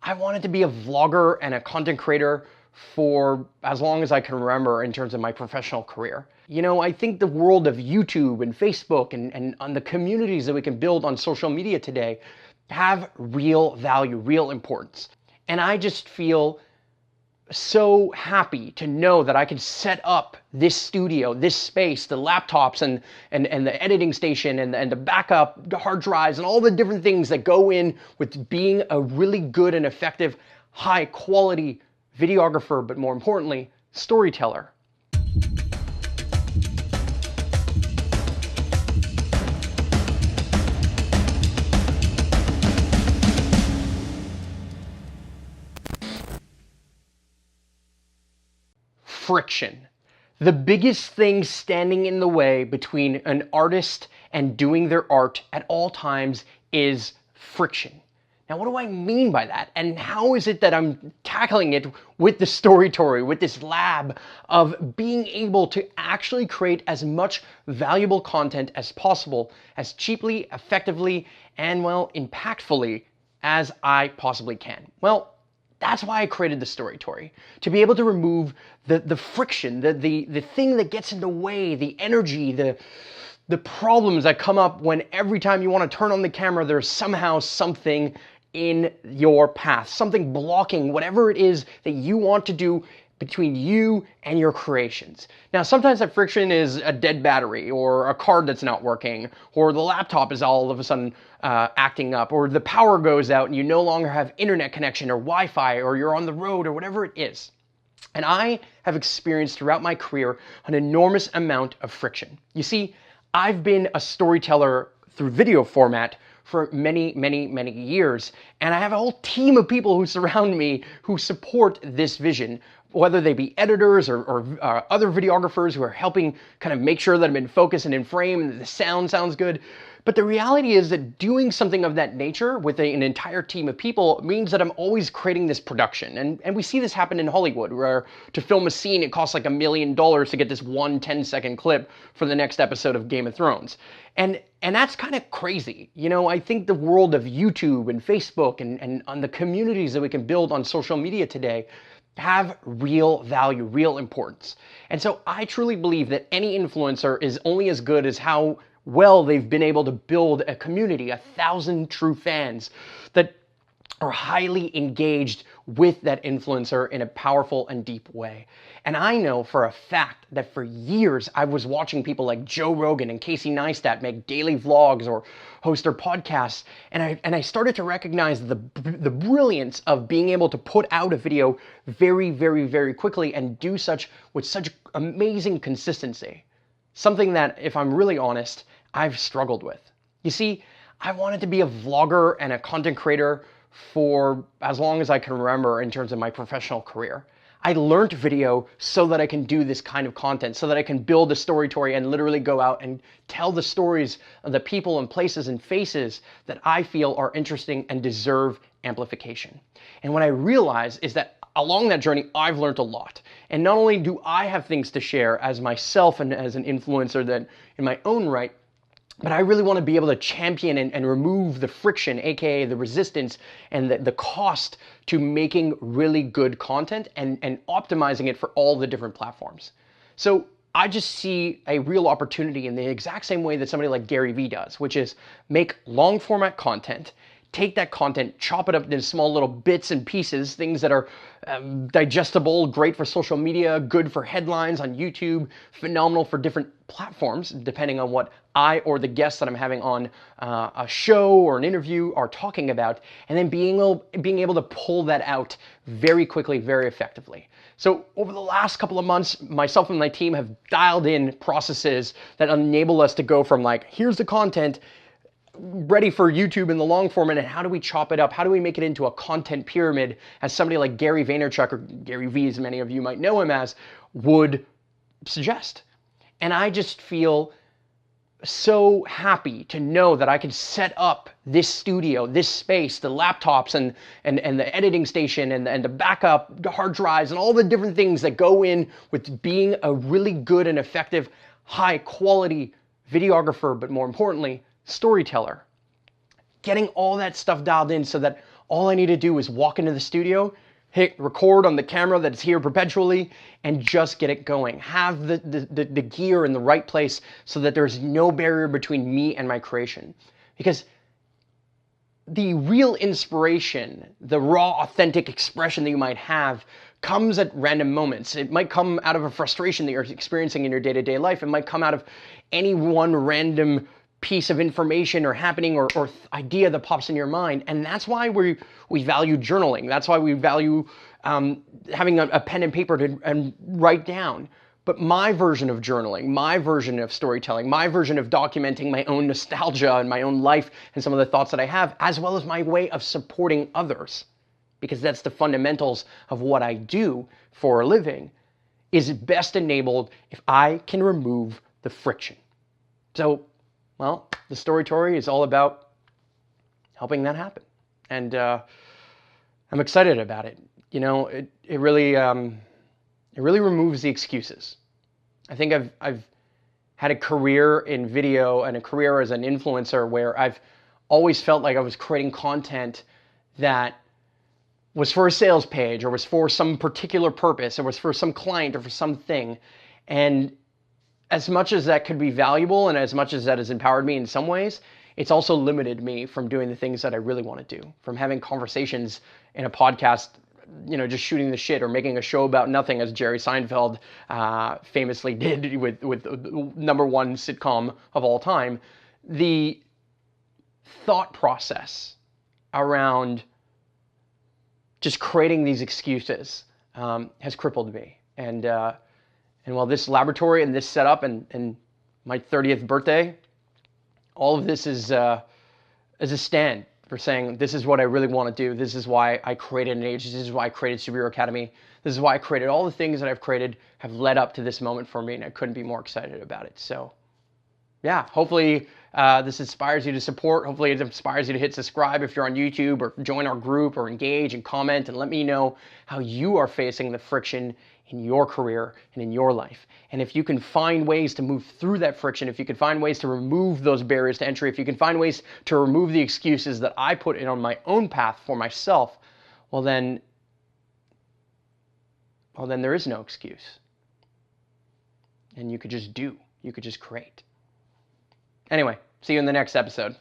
I wanted to be a vlogger and a content creator for as long as I can remember in terms of my professional career. You know, I think the world of YouTube and Facebook and on the communities that we can build on social media today have real value, real importance. And I just feel so happy to know that I can set up this studio, this space, the laptops and the editing station and the backup hard drives and all the different things that go in with being a really good and effective, high quality videographer, but more importantly, storyteller. Friction. The biggest thing standing in the way between an artist and doing their art at all times is friction. Now, what do I mean by that? And how is it that I'm tackling it with the Storytory, with this lab of being able to actually create as much valuable content as possible, as cheaply, effectively, and well, impactfully as I possibly can? Well, that's why I created the Storytory, to be able to remove the friction, the thing that gets in the way, the energy, the problems that come up when every time you want to turn on the camera, there's somehow something in your path, something blocking whatever it is that you want to do between you and your creations. Now, sometimes that friction is a dead battery, or a card that's not working, or the laptop is all of a sudden acting up, or the power goes out and you no longer have internet connection or Wi-Fi, or you're on the road, or whatever it is. And I have experienced throughout my career an enormous amount of friction. You see, I've been a storyteller through video format for many, many, many years, and I have a whole team of people who surround me who support this vision, whether they be editors or other videographers who are helping kind of make sure that I'm in focus and in frame and the sound sounds good. But the reality is that doing something of that nature with an entire team of people means that I'm always creating this production. And we see this happen in Hollywood, where to film a scene, it costs like $1 million to get this one 10-second clip for the next episode of Game of Thrones. And that's kind of crazy. You know, I think the world of YouTube and Facebook and on the communities that we can build on social media today have real value, real importance. And so I truly believe that any influencer is only as good as how well they've been able to build a community, 1,000 true fans that are highly engaged with that influencer in a powerful and deep way. And I know for a fact that for years I was watching people like Joe Rogan and Casey Neistat make daily vlogs or host their podcasts, and I started to recognize the brilliance of being able to put out a video very, very, very quickly and do such with such amazing consistency. Something that, if I'm really honest, I've struggled with. You see, I wanted to be a vlogger and a content creator for as long as I can remember in terms of my professional career. I learned video so that I can do this kind of content, so that I can build a Storytory and literally go out and tell the stories of the people and places and faces that I feel are interesting and deserve amplification. And what I realize is that along that journey, I've learned a lot. And not only do I have things to share as myself and as an influencer that in my own right, but I really want to be able to champion and remove the friction, aka the resistance and the cost to making really good content and optimizing it for all the different platforms. So I just see a real opportunity in the exact same way that somebody like Gary Vee does, which is make long format content, take that content, chop it up into small little bits and pieces, things that are digestible, great for social media, good for headlines on YouTube, phenomenal for different platforms, depending on what I or the guests that I'm having on a show or an interview are talking about, and then being able to pull that out very quickly, very effectively. So over the last couple of months, myself and my team have dialed in processes that enable us to go from like, here's the content, ready for YouTube in the long format, and how do we chop it up? How do we make it into a content pyramid, as somebody like Gary Vaynerchuk, or Gary Vee, as many of you might know him as, would suggest. And I just feel so happy to know that I can set up this studio, this space, the laptops and the editing station and the backup hard drives and all the different things that go in with being a really good and effective, high quality videographer, but more importantly, storyteller. Getting all that stuff dialed in so that All I need to do is walk into the studio, hit record on the camera that's here perpetually, and just get it going. Have the gear in the right place so that there's no barrier between me and my creation. Because the real inspiration, the raw, authentic expression that you might have comes at random moments. It might come out of a frustration that you're experiencing in your day-to-day life. It might come out of any one random piece of information or happening or idea that pops in your mind. And that's why we value journaling. That's why we value having a pen and paper and write down. But my version of journaling, my version of storytelling, my version of documenting my own nostalgia and my own life and some of the thoughts that I have, as well as my way of supporting others, because that's the fundamentals of what I do for a living, is best enabled if I can remove the friction. So, well, the Storytory is all about helping that happen. And I'm excited about it. You know, it really removes the excuses. I think I've had a career in video and a career as an influencer where I've always felt like I was creating content that was for a sales page or was for some particular purpose or was for some client or for something. And as much as that could be valuable and as much as that has empowered me in some ways, it's also limited me from doing the things that I really want to do, from having conversations in a podcast, you know, just shooting the shit or making a show about nothing, as Jerry Seinfeld famously did with the #1 sitcom of all time. The thought process around just creating these excuses has crippled me. And while this laboratory and this setup and my 30th birthday, all of this is a stand for saying, this is what I really want to do. This is why I created an agency. This is why I created Superhero Academy. This is why I created all the things that I've created have led up to this moment for me, and I couldn't be more excited about it. So yeah, hopefully this inspires you to support. Hopefully it inspires you to hit subscribe if you're on YouTube, or join our group, or engage and comment and let me know how you are facing the friction in your career and in your life. And if you can find ways to move through that friction, if you can find ways to remove those barriers to entry, if you can find ways to remove the excuses that I put in on my own path for myself, well then there is no excuse. And you could just do. You could just create. Anyway, see you in the next episode.